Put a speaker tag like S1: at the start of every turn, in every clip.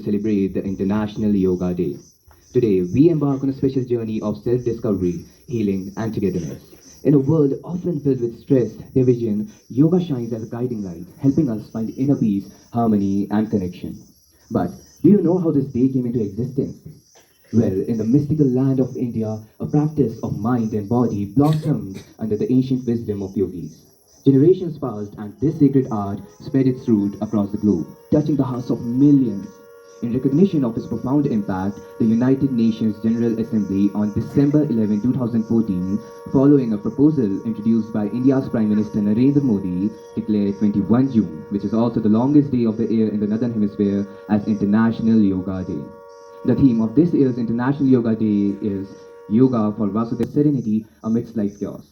S1: celebrate the International Yoga Day. Today, we embark on a special journey of self discovery, healing, and togetherness. In a world often filled with stress, division, yoga shines as a guiding light, helping us find inner peace, harmony, and connection. But do you know how this day came into existence? Well, in the mystical land of India, a practice of mind and body blossomed under the ancient wisdom of yogis. Generations passed, and this sacred art spread its root across the globe, touching the hearts of millions. In recognition of its profound impact, the United Nations General Assembly on December 11, 2014, following a proposal introduced by India's Prime Minister Narendra Modi, declared 21 June, which is also the longest day of the year in the Northern Hemisphere, as International Yoga Day. The theme of this year's International Yoga Day is Yoga for Vasudeva Serenity amidst life chaos.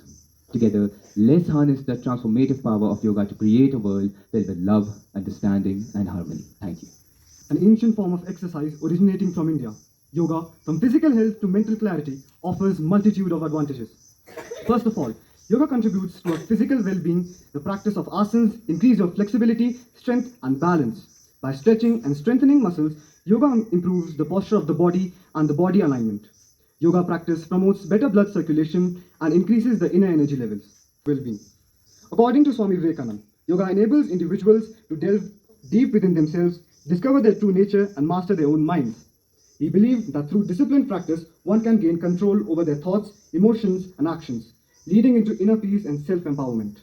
S1: Together, let's harness the transformative power of yoga to create a world filled with love, understanding, and harmony. Thank you.
S2: An ancient form of exercise originating from India, yoga, from physical health to mental clarity, offers multitude of advantages. First of all, yoga contributes to a physical well-being. The practice of asanas increase your flexibility, strength, and balance. By stretching and strengthening muscles, yoga improves the posture of the body and the body alignment. Yoga practice promotes better blood circulation and increases the inner energy levels, well-being. According to Swami Vivekananda, yoga enables individuals to delve deep within themselves, discover their true nature, and master their own minds. He believed that through disciplined practice, one can gain control over their thoughts, emotions, and actions, leading into inner peace and self-empowerment.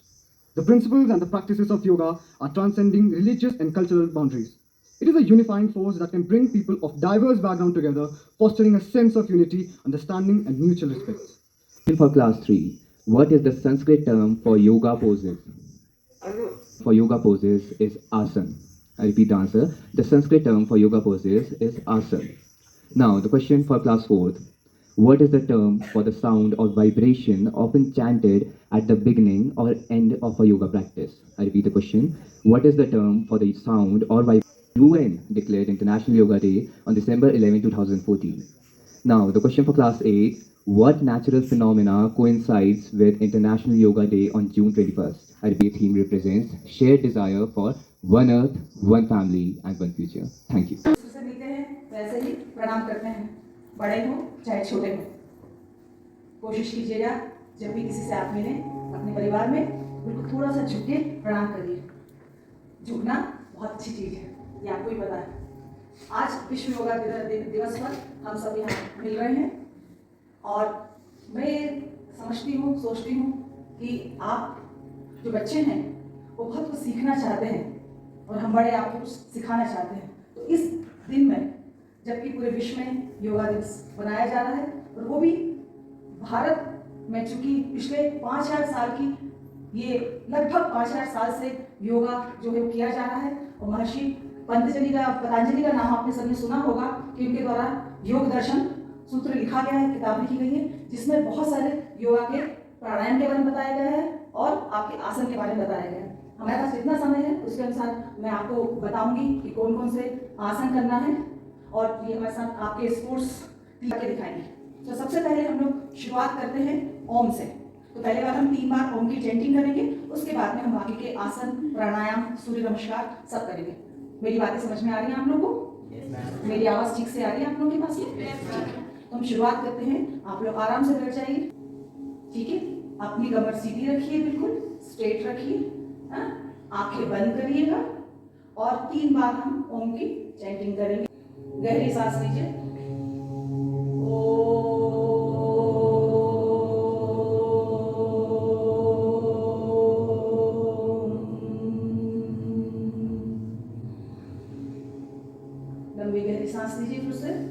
S2: The principles and the practices of yoga are transcending religious and cultural boundaries. It is a unifying force that can bring people of diverse backgrounds together, fostering a sense of unity, understanding, and mutual respect.
S1: For class 3, what is the Sanskrit term for yoga poses? For yoga poses is asana. I repeat the answer. The Sanskrit term for yoga poses is asana. Now, the question for class 4th. What is the term for the sound or vibration often chanted at the beginning or end of a yoga practice? I repeat the question. What is the term for the sound or vibration? UN declared International Yoga Day on December 11, 2014. Now, the question for class 8. What natural phenomena coincides with International Yoga Day on June 21st? I repeat, theme represents shared desire for one earth, one family, and one future. Thank you.
S3: से मिलते हैं वैसे ही प्रणाम करते हैं, बड़े हो चाहे छोटे हो। कोशिश कीजिएगा जब भी किसी से आप मिलें अपने परिवार में बिल्कुल थोड़ा सा झुक के प्रणाम करिए। झुकना बहुत अच्छी चीज़ है, ये आपको ही पता है। आज विश्व योगा दिवस पर हम सब यहाँ मिल रहे हैं और मैं समझती हूँ, सोचती हूँ कि आप जो बच्चे हैं वो बहुत कुछ सीखना चाहते हैं और हम बड़े आपको कुछ सिखाना चाहते हैं। तो इस दिन में जबकि पूरे विश्व में योगा दिवस मनाया जा रहा है और वो भी भारत में, चूंकि पिछले 5,000 साल की ये लगभग 5,000 साल से योगा जो है किया जा रहा है और महर्षि पतंजलि का नाम आपने सबने सुना होगा कि उनके द्वारा योग दर्शन सूत्र लिखा गया है, किताब लिखी गई है जिसमें बहुत सारे योगा के प्राणायाम के बारे में बताया गया है और आपके आसन के बारे में बताया गया है। हमारे पास जितना समय है उसके अनुसार मैं आपको बताऊंगी कि कौन कौन से आसन करना है और ये हमारे साथ आपके स्पोर्ट्स करके दिखाएंगे। तो सबसे पहले हम लोग शुरुआत करते हैं ओम से। तो पहले बार हम 3 बार ओम की चैंटिंग करेंगे, उसके बाद में हम बाकी के आसन, प्राणायाम, सूर्य नमस्कार सब करेंगे। मेरी बातें समझ में आ रही हैं आप लोगों को? मेरी आवाज़ ठीक से आ रही है आप लोगों के पास में? तो हम शुरुआत करते हैं। आप लोग आराम से बैठ जाइए, ठीक है? अपनी कमर सीधी रखिए, बिल्कुल स्ट्रेट रखिए, आंखें बंद करिएगा और 3 बार हम ओम की चैंटिंग करेंगे। गहरी सांस लीजिए। लंबी गहरी सांस लीजिए फिर से।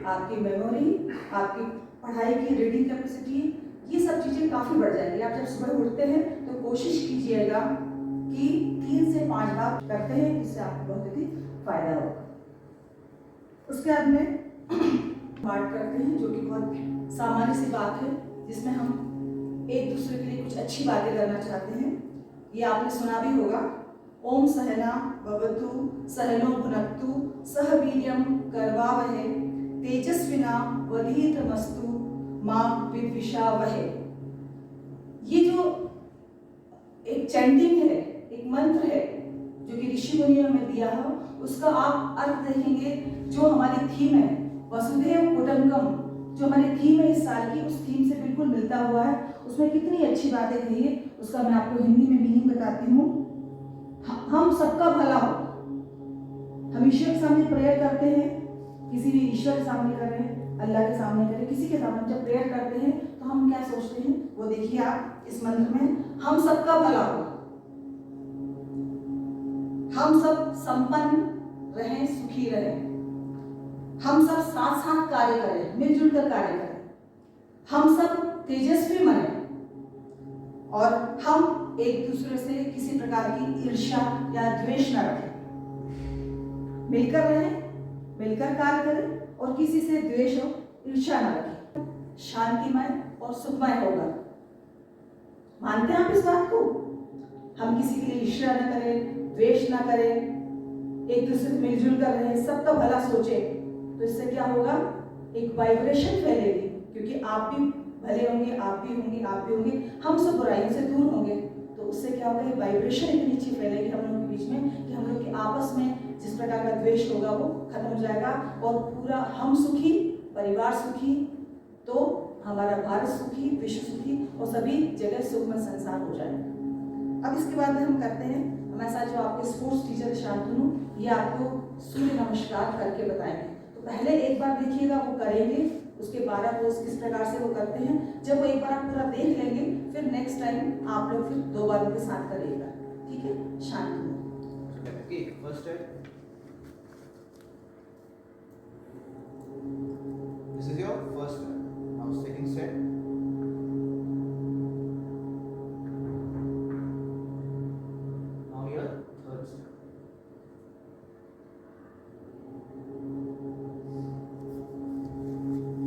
S3: आपकी मेमोरी, आपकी पढ़ाई की रीडिंग कैपेसिटी, ये सब चीज़ें काफ़ी बढ़ जाएंगी। आप जब सुबह उठते हैं तो कोशिश कीजिएगा कि 3 से 5 बार करते हैं, इससे आपको बहुत ही फायदा होगा। उसके बाद में पाठ करते हैं जो कि बहुत सामान्य सी बात है, जिसमें हम एक दूसरे के लिए कुछ अच्छी बातें करना चाहते हैं। ये आपने सुना भी होगा, ओम सहना भवतु सहनो भुनक्तु सह वीर्यं करवावहै तेजस्विना वधीतमस्तु मां विद्विषावहे। ये जो एक चैंटिंग है, एक मंत्र है जो कि ऋषि मुनियों ने दिया है, उसका आप अर्थ देखेंगे। जो हमारी थीम है वसुधैव कुटुंबकम, जो हमारी थीम है इस साल की, उस थीम से बिल्कुल मिलता हुआ है। उसमें कितनी अच्छी बातें कही है, उसका मैं आपको हिंदी में मीनिंग बताती हूँ। हम सबका भला हो। हम ईश्वर के सामने प्रेयर करते हैं, किसी भी ईश्वर के सामने कर रहे हैं, अल्लाह के सामने करें, किसी के सामने जब प्रेयर करते हैं तो हम क्या सोचते हैं, वो देखिए आप इस मंत्र में, हम सबका भला हो, हम सब संपन्न रहें, सुखी रहें, हम सब साथ साथ कार्य करें, मिलजुल कर कार्य करें, हम सब तेजस्वी बने और हम एक दूसरे से किसी प्रकार की ईर्ष्या या द्वेष न रखें। मिलकर रहें, मिलकर कार्य करें और किसी से द्वेष और ईर्ष्या न रखें। शांतिमय और सुखमय होगा। मानते हैं आप इस बात को? हम किसी के लिए ईर्ष्या न करें, द्वेष न करें, एक दूसरे से मिलजुल कर रहे, सबका भला सोचे, तो इससे क्या होगा, एक वाइब्रेशन फैलेगी, क्योंकि आप भी भले होंगे, आप भी होंगे, आप भी होंगे, हम सब बुराइयों से दूर होंगे। तो उससे क्या होगा, एक वाइब्रेशन इतनी अच्छी फैलेगी हम लोगों के बीच में कि हम लोग के आपस में जिस प्रकार का द्वेष होगा वो खत्म हो जाएगा और पूरा हम सुखी, परिवार सुखी, तो हमारा भारत सुखी, विश्व सुखी और सभी जगह सुखमय संसार हो जाएगा। अब इसके बाद में हम करते हैं, हमारे साथ जो आपके स्पोर्ट्स टीचर शांतनु, ये आपको सूर्य नमस्कार करके बताएंगे। तो पहले एक बार देखिएगा वो करेंगे, उसके 12 पोज किस प्रकार से वो करते हैं। जब वो एक बार आप पूरा देख लेंगे, फिर नेक्स्ट टाइम आप लोग फिर 2 बार उनके साथ करिएगा, ठीक है? Shantanu.
S4: First step. This is your first step. Now second step. Now your third step.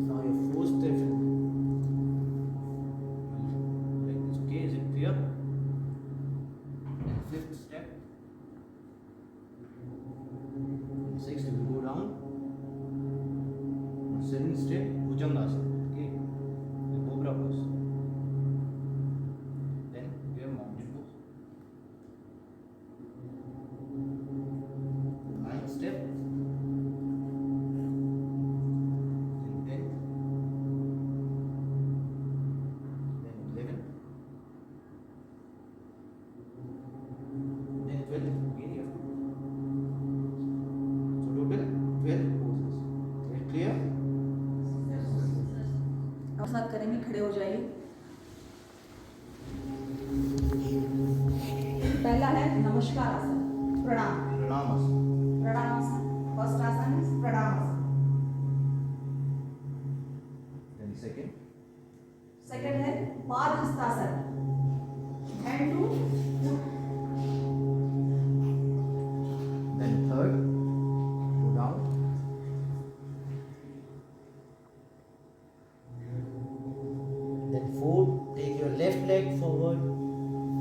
S4: Now your fourth step. Like this. Okay, is it clear? And fifth step. Sixth, we go down. Seventh step, Bhujangasana. Okay, the cobra pose. Then we have mountain pose. Ninth step. Then 10th. Then 11th. Then 12th. Again you have to. So total 12 poses. Is it clear?
S3: आप साथ करेंगे, खड़े हो जाइए। पहला है नमस्कार आसन, प्रणाम।
S4: Pranamasana.
S3: प्रणाम आसन, फर्स्ट आसन इज प्रणाम आसन।
S4: Then second.
S3: सेकंड है Pada Hastasana, hand to foot.
S4: Then third. Go down. Then fourth. Take your left leg forward.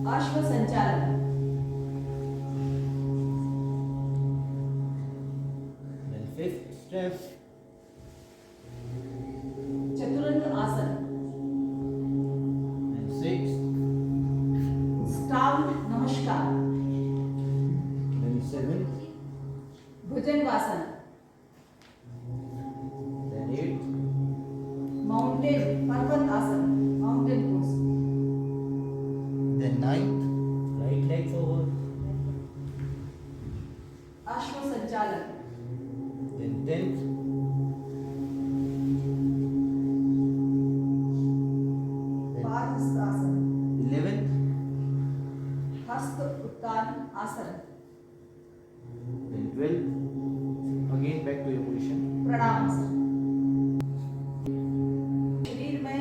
S3: अश्व संचालन,
S4: Then fifth step.
S3: चतुरंग आसन,
S4: And sixth.
S3: स्टाव नमस्कार,
S4: Then seventh.
S3: भुजंगासन,
S4: Then eighth.
S3: माउंटेन पर्वत आसन, mountain pose.
S4: Then ninth. Right leg forward.
S3: अश्व संचालन,
S4: Then 10th. Then
S3: पाद hastasana,
S4: 11th.
S3: हस्त उत्तान आसन,
S4: Then 12th. Again back to your position.
S3: प्रणाम आसन। शरीर में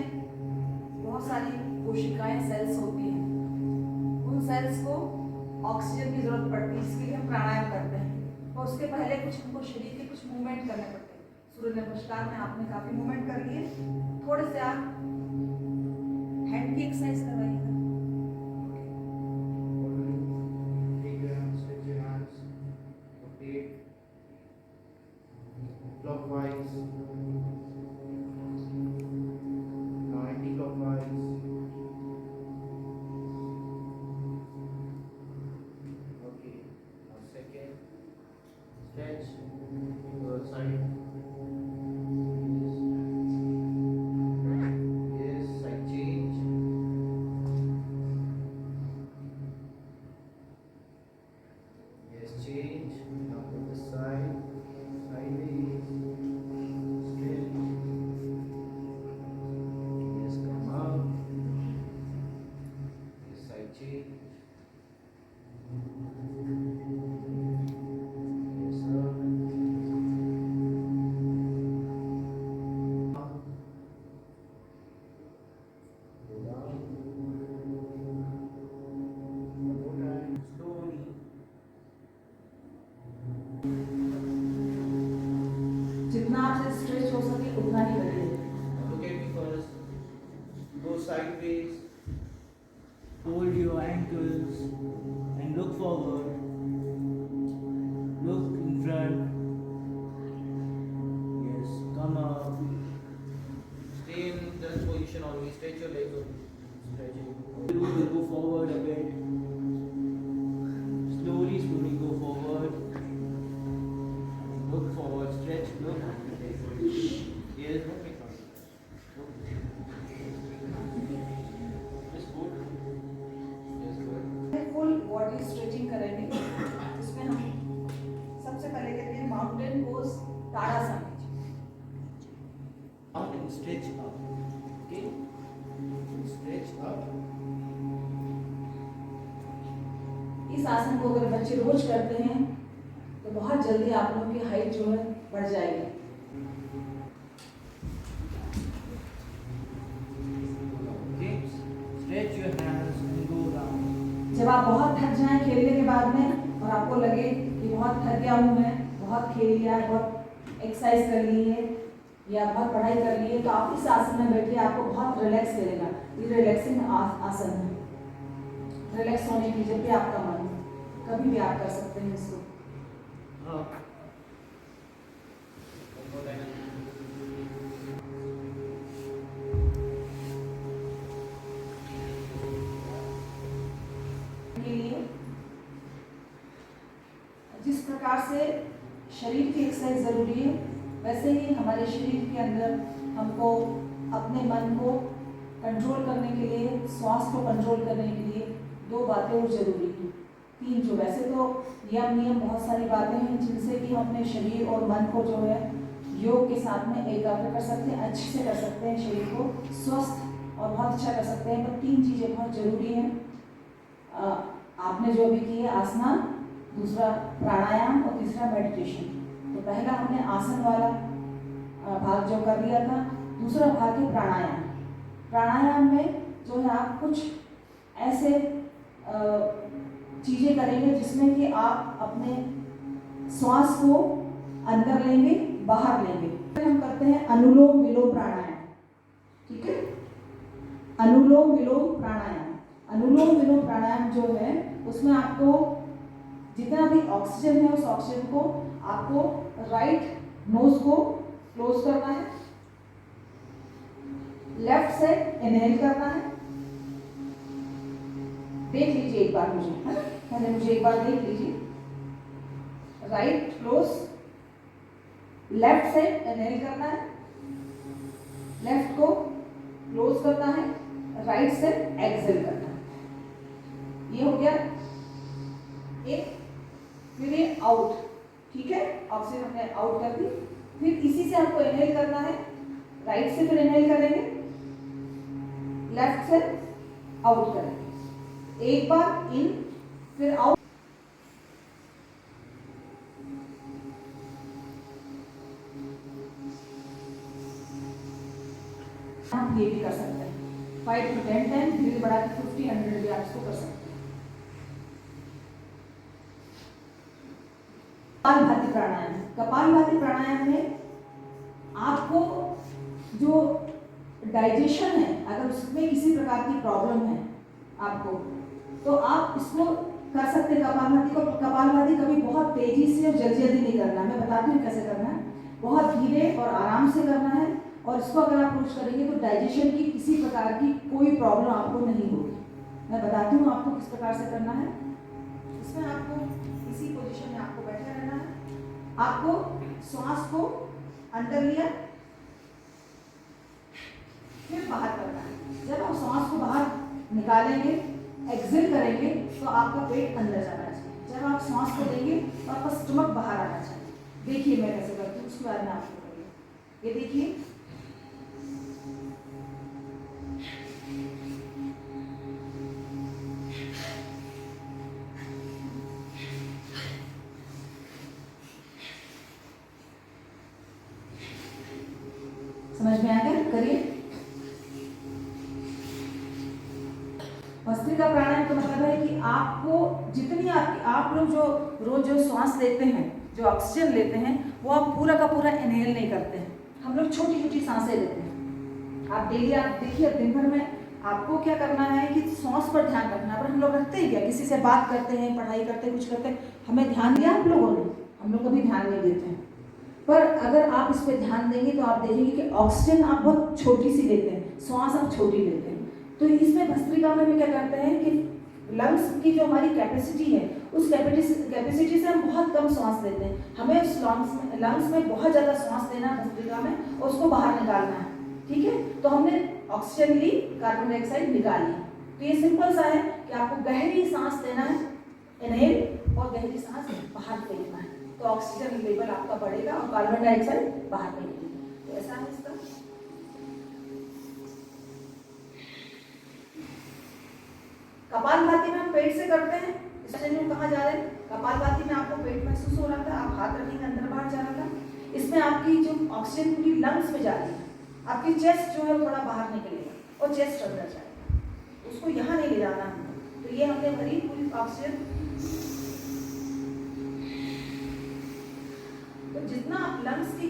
S3: बहुत सारी कोशिकाएं, सेल्स होती हैं। उन सेल्स को ऑक्सीजन की जरूरत पड़ती है, इसके लिए हम प्राणायाम करते हैं। और उसके पहले कुछ हमको शरीर के कुछ मूवमेंट करने पड़ते हैं। सूर्य नमस्कार में आपने काफी मूवमेंट कर लिए, थोड़े से आप हैंड की एक्सरसाइज करवाइएगा।
S4: Take your hands, stretch your hands, rotate clockwise, sideways, hold your ankles and look forward. Look in front. Yes, come up. Stay in that position always. Stretch your legs or stretching. Will go forward a bit. Slowly go forward. Look forward, stretch, look. Yes, don't make noise. Look. Just good. Yes, good.
S3: Full body stretching करेंगे। इसमें हम सबसे पहले कहते हैं mountain pose tadasana.
S4: Out and stretch up. Okay? Stretch up.
S3: इस आसन को अगर बच्चे रोज करते हैं तो बहुत जल्दी आप लोगों की हाइट जो है बढ़ जाएगी।
S4: Okay? Stretch your hands and go down.
S3: जब आप बहुत थक जाएं खेलने के बाद में और आपको लगे कि बहुत थक गया हूँ मैं, बहुत खेल लिया, बहुत एक्सरसाइज कर ली है या बहुत पढ़ाई कर ली है, तो आप इस आसन में बैठिए, आपको बहुत रिलैक्स मिलेगा। ये रिलैक्सिंग आसन है। रिलैक्स होने की जब भी आपका मन हो, कभी भी आप कर सकते हैं इसको।
S4: Up. One more time.
S3: के लिए जिस प्रकार से शरीर की एक्सरसाइज जरूरी है, वैसे ही हमारे शरीर के अंदर हमको अपने मन को कंट्रोल करने के लिए, श्वास को कंट्रोल करने के लिए दो बातें और जरूरी हैं। तीन जो वैसे तो नियम बहुत सारी बातें हैं जिनसे कि हम अपने शरीर और मन को जो है योग के साथ में एकाग्र कर सकते हैं, अच्छे से कर सकते हैं, शरीर को स्वस्थ और बहुत अच्छा कर सकते हैं। पर तीन चीज़ें बहुत ज़रूरी हैं। आपने जो भी की है आसना, दूसरा प्राणायाम और तीसरा मेडिटेशन। तो पहला हमने आसन वाला भाग जो कर लिया था, दूसरा भाग है प्राणायाम। प्राणायाम में जो है आप कुछ ऐसे चीज़ें करेंगे जिसमें कि आप अपने श्वास को अंदर लेंगे, बाहर लेंगे। फिर हम करते हैं अनुलोम विलोम प्राणायाम। ठीक है, अनुलोम विलोम प्राणायाम। अनुलोम विलोम प्राणायाम जो है उसमें आपको जितना भी ऑक्सीजन है उस ऑक्सीजन को आपको राइट नोज को क्लोज करना है, लेफ्ट से इनहेल करना है। देख लीजिए एक बार मुझे, है ना, पहले मुझे एक बार देख लीजिए। राइट क्लोज, लेफ्ट से इनहेल करना है, लेफ्ट को क्लोज करना है, राइट से एक्सहेल करना है। ये हो गया एक। फिर ये आउट, ठीक है, ऑक्सीजन हमने आउट कर दी। फिर इसी से आपको इनहेल करना है, राइट से फिर इनहेल करेंगे, लेफ्ट से आउट करेंगे। एक बार इन फिर आउट। आप ये भी कर सकते हैं 5 to 10 टाइम, धीरे बढ़ा के 50, 100 भी आप इसको कर सकते हैं। कपालभाति प्राणायाम। कपालभाति प्राणायाम में आपको जो डाइजेशन है, अगर उसमें किसी प्रकार की प्रॉब्लम है आपको, तो आप इसको कर सकते हैं। कपालभाति कभी बहुत तेजी से और जल्दी नहीं करना। मैं बताती हूँ कैसे करना है। बहुत धीरे और आराम से करना है, और इसको अगर आप रोज करेंगे तो डाइजेशन की किसी प्रकार की कोई प्रॉब्लम आपको नहीं होगी। मैं बताती हूँ आपको किस प्रकार से करना है। इसमें आपको इसी पोजीशन में आपको बैठे रहना है। आपको श्वास को अंदर लिया, फिर बाहर करना है। जब आप श्वास को बाहर निकालेंगे, एक्सहेल करेंगे, तो आपका पेट अंदर जाना चाहिए। जब आप श्वास को देंगे तो आपका स्टमक बाहर आना चाहिए। देखिए मैं कैसे करती हूँ, उसके बाद में आपको करिए। ये देखिए, समझ में आ गया? करिए। भस्त्रिका प्राणायाम का मतलब है कि आपको जितनी आप लोग जो रोज जो श्वास लेते हैं, जो ऑक्सीजन लेते हैं, वो आप पूरा का पूरा इनहेल नहीं करते हैं। हम लोग छोटी छोटी सांसें लेते हैं। आप डेली आप देखिए, दिन भर में आपको क्या करना है कि सांस पर ध्यान रखना है। पर हम लोग रखते हैं क्या, किसी से बात करते हैं, पढ़ाई करते हैं, कुछ करते हैं, हमें ध्यान दिया आप लोगों ने? हम लोग कभी ध्यान नहीं देते हैं। पर अगर आप इस पर ध्यान देंगे तो आप देखेंगे कि ऑक्सीजन आप बहुत छोटी सी लेते हैं, सांस आप छोटी लेते हैं। तो इसमें भस्त्रिका में क्या करते हैं कि लंग्स की जो हमारी कैपेसिटी है, उस कैपेसिटी से हम बहुत कम सांस लेते हैं। हमें उस लंग्स में बहुत ज़्यादा सांस लेना है भस्त्रिका में, और उसको बाहर निकालना है। ठीक है, तो हमने ऑक्सीजन ली, कार्बन डाइऑक्साइड निकाली। तो ये सिंपल सा है कि आपको गहरी सांस लेना है, इनहेल, और गहरी सांस बाहर फेंकना है। तो ऑक्सीजन लेवल आपका बढ़ेगा और कार्बन डाइऑक्साइड बाहर निकलेगा। तो ऐसा है इसका। कपालभाति में हम पेट से करते हैं। इसमें कहाँ जा रहे हैं? कपालभाति में आपको पेट महसूस हो रहा था, आप हाथ रखेंगे, अंदर बाहर जा रहा था। इसमें आपकी जो ऑक्सीजन पूरी लंग्स में जा रही है, आपकी चेस्ट जो है थोड़ा बाहर निकलेगा और चेस्ट अंदर जाएगा, उसको यहाँ नहीं ले जाना हमने। तो ये हमने भरी पूरी ऑक्सीजन। तो जितना लंग्स की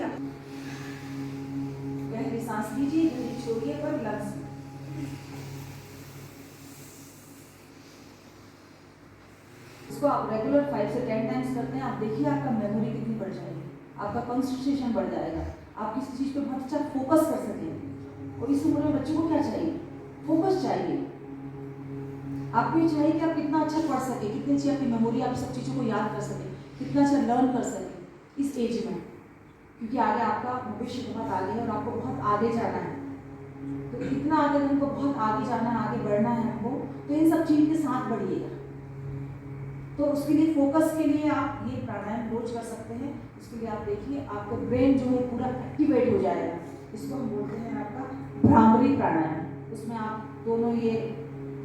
S3: गहरी सांस लीजिए, गहरी छोड़िए, पर लंग्स इसको आप रेगुलर 5 से 10 टाइम्स करते हैं। आप देखिए आपका मेमोरी कितनी बढ़ जाएगी, आपका कंसंट्रेशन बढ़ जाएगा, आप किसी चीज़ पे बहुत अच्छा फोकस कर सकेंगे। और इस उम्र में बच्चों को क्या चाहिए? फोकस चाहिए। आपको ये चाहिए कि आप कितना अच्छा पढ़ सके, कितनी अच्छी आपकी मेमोरी, आप सब चीज़ों को याद कर सके, कितना अच्छा लर्न कर सके इस एज में, क्योंकि आगे आपका भविष्य बहुत आगे है और आपको बहुत आगे जाना है। तो इतना आगे हमको बहुत आगे जाना है, आगे बढ़ना है हमको, तो इन सब चीज़ के साथ बढ़िएगा। तो उसके लिए फोकस के लिए आप ये प्राणायाम रोज कर सकते हैं। इसके लिए आप देखिए आपका ब्रेन जो है पूरा एक्टिवेट हो जाएगा। इसको हम बोलते हैं आपका भ्रामरी प्राणायाम। उसमें आप दोनों ये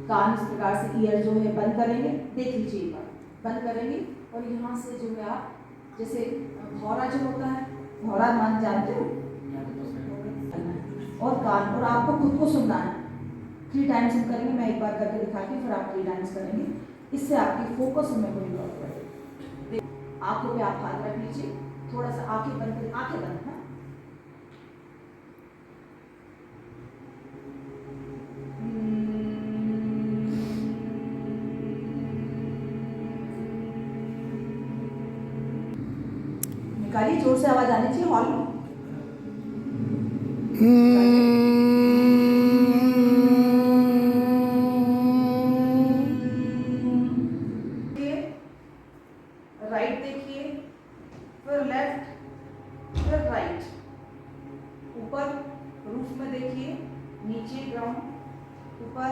S3: कान इस प्रकार से ईयर जो है बंद करेंगे, देख लीजिए एक बार, बंद करेंगे और यहाँ से जो है आप जैसे भौरा जो होता है, भौरा मान जानते हो, और कान, और आपको खुद को सुनना है। 3 टाइम्स हम करेंगे, मैं एक बार करके दिखाती हूँ, फिर आप 3 टाइम्स करेंगे। इससे आपकी फोकस में कोई बहुत पड़ेगी। आंखों पे आप हाथ रख लीजिए, थोड़ा सा आंखें बंद करिए, आंखें बंद है। निकालिए, जोर से आवाज आनी चाहिए हॉल में। राइट देखिए, फिर लेफ्ट, फिर राइट। ऊपर रूफ में देखिए, नीचे ग्राउंड, ऊपर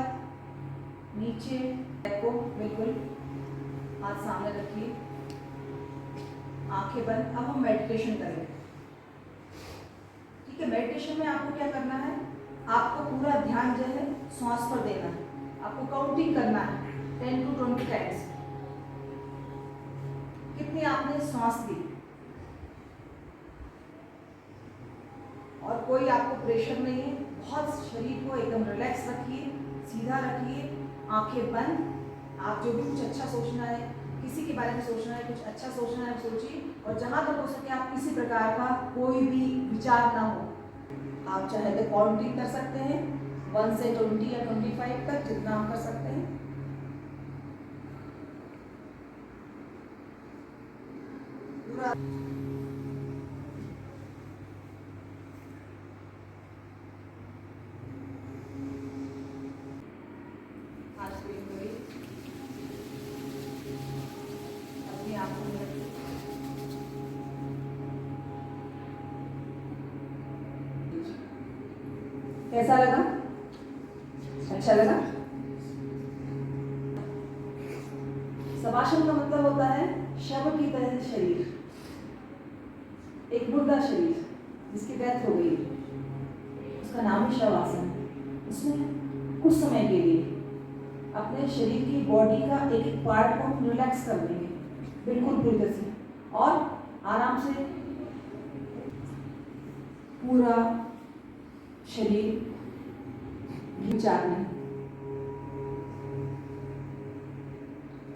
S3: नीचे। को बिल्कुल हाथ सामने रखिए, आंखें बंद। अब हम मेडिटेशन करेंगे। ठीक है, मेडिटेशन में आपको क्या करना है, आपको पूरा ध्यान जो है सांस पर देना है। आपको काउंटिंग करना है 10 to 20 टाइम्स। कितनी आपने सांस ली, और कोई आपको प्रेशर नहीं है। बहुत शरीर को एकदम रिलैक्स रखिए, सीधा रखिए, आंखें बंद। आप जो भी कुछ अच्छा सोचना है, किसी के बारे में सोचना है, कुछ अच्छा सोचना है, सोचिए। और जहाँ तक हो सके आप किसी प्रकार का कोई भी विचार ना हो। आप चाहे तो काउंटिंग कर सकते हैं 1 से 20 या 25 तक, जितना आप कर सकते हैं। पूरा अपनी आंखों में कैसा लगा? अच्छा लगा? शवासन का मतलब होता है शव की तरह शरीर, एक मुर्दा शरीर जिसकी डेथ हो गई, उसका नाम ही शवासन है। उसमें कुछ समय के लिए अपने शरीर की बॉडी का एक एक पार्ट को हम रिलैक्स कर देंगे, बिल्कुल पूरी तरह से, और आराम से पूरा शरीर विचार में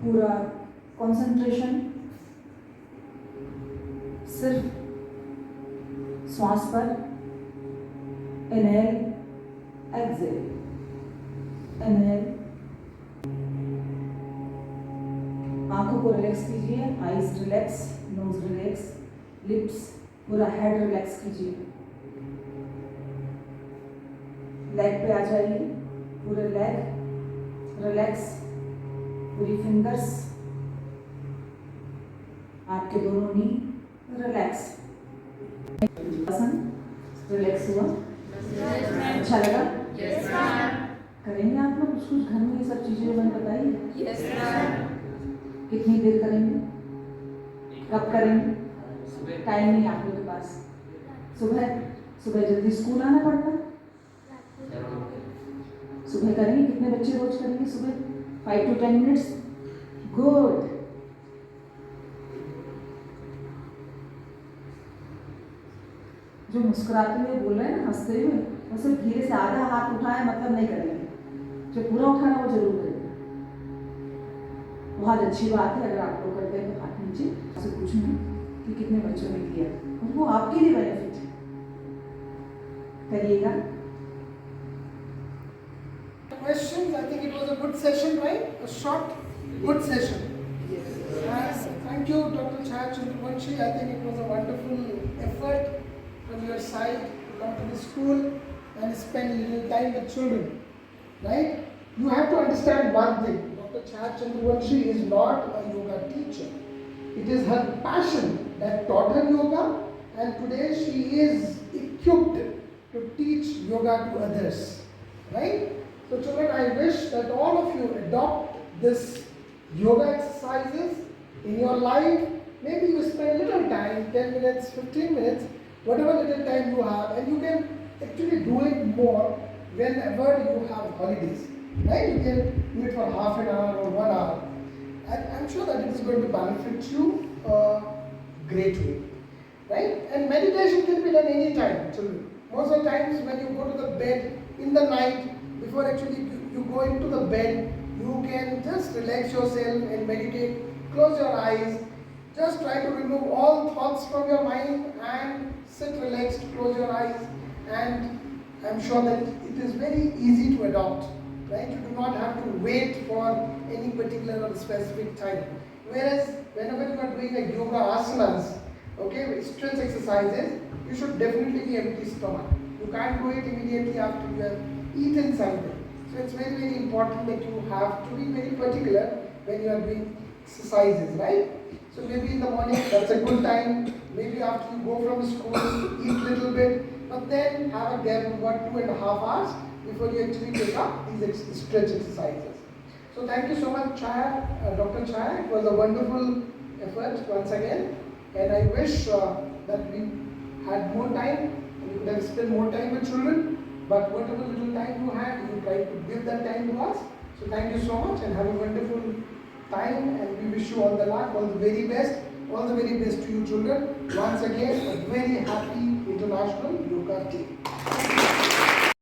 S3: पूरा कंसंट्रेशन सिर्फ श्वास पर, इनहेल एक्सहेल। इनहेल, आंखों को रिलैक्स कीजिए, eyes relax, nose relax, lips, पूरा हेड रिलैक्स कीजिए। लेग पे आ जाइए, पूरे लेग रिलैक्स, पूरी फिंगर्स, आपके दोनों नी रिलैक्स। आसन रिलैक्स हुआ? अच्छा लगा? करेंगे आप लोग कुछ घर में ये सब चीजें मैंने बताई? कितनी देर करेंगे? कब करेंगे? टाइम नहीं आप लोग के पास। सुबह सुबह जल्दी स्कूल आना पड़ता है। सुबह करेंगे? कितने बच्चे रोज करेंगे सुबह? 5 to 10 minutes? गुड। जो मुस्कुराते हुए बोल रहे हैं ना, हंसते हुए, वो सिर्फ धीरे से आधा हाथ उठाया मतलब नहीं करेंगे, जो पूरा उठाना वो जरूर करेंगे। बहुत अच्छी बात है, अगर आप लोग करते हैं तो हाथ नीचे। आपसे पूछूंगी कि कितने बच्चों ने किया, और वो आपके लिए बेनिफिट है, करिएगा।
S5: Questions? I think it was a good session, right? A short, good session. Thank you, Dr. Chaya Chandravanshi. I think it was a wonderful effort from your side to come to the school and spend a little time with children, right? You have to understand one thing. Dr. Chaya Chandravanshi is not a yoga teacher. It is her passion that taught her yoga, and today she is equipped to teach yoga to others, right? So children, I wish that all of you adopt this yoga exercises in your life. Maybe you spend little time, 10 minutes, 15 minutes, whatever little time you have, and you can actually do it more whenever you have holidays, right? You can do it for half an hour or 1 hour. And I'm sure that it is going to benefit you greatly, right? And meditation can be done anytime, children. Most of the times when you go to the bed in the night, before actually you go into the bed, you can just relax yourself and meditate. Close your eyes. Just try to remove all thoughts from your mind and sit relaxed, close your eyes, and I'm sure that it is very easy to adopt, right? You do not have to wait for any particular or specific time. Whereas whenever you are doing a yoga asanas, okay, strength exercises, you should definitely be empty stomach. You can't do it immediately after you have eaten something. So it's very, very important that you have to be very particular when you are doing exercises, right? So maybe in the morning, that's a good time. Maybe after you go from school, eat little bit, but then have a gap of about 2.5 hours before you actually take up these stretch exercises. So thank you so much, Chaya, Dr. Chaya. It was a wonderful effort once again, and I wish that we had more time. We could have spent more time with children. But whatever little time you had, you tried to give that time to us. So thank you so much and have a wonderful time, and we wish you all the luck, all the very best, all the very best to you children. Once again, a very happy International Yoga Day.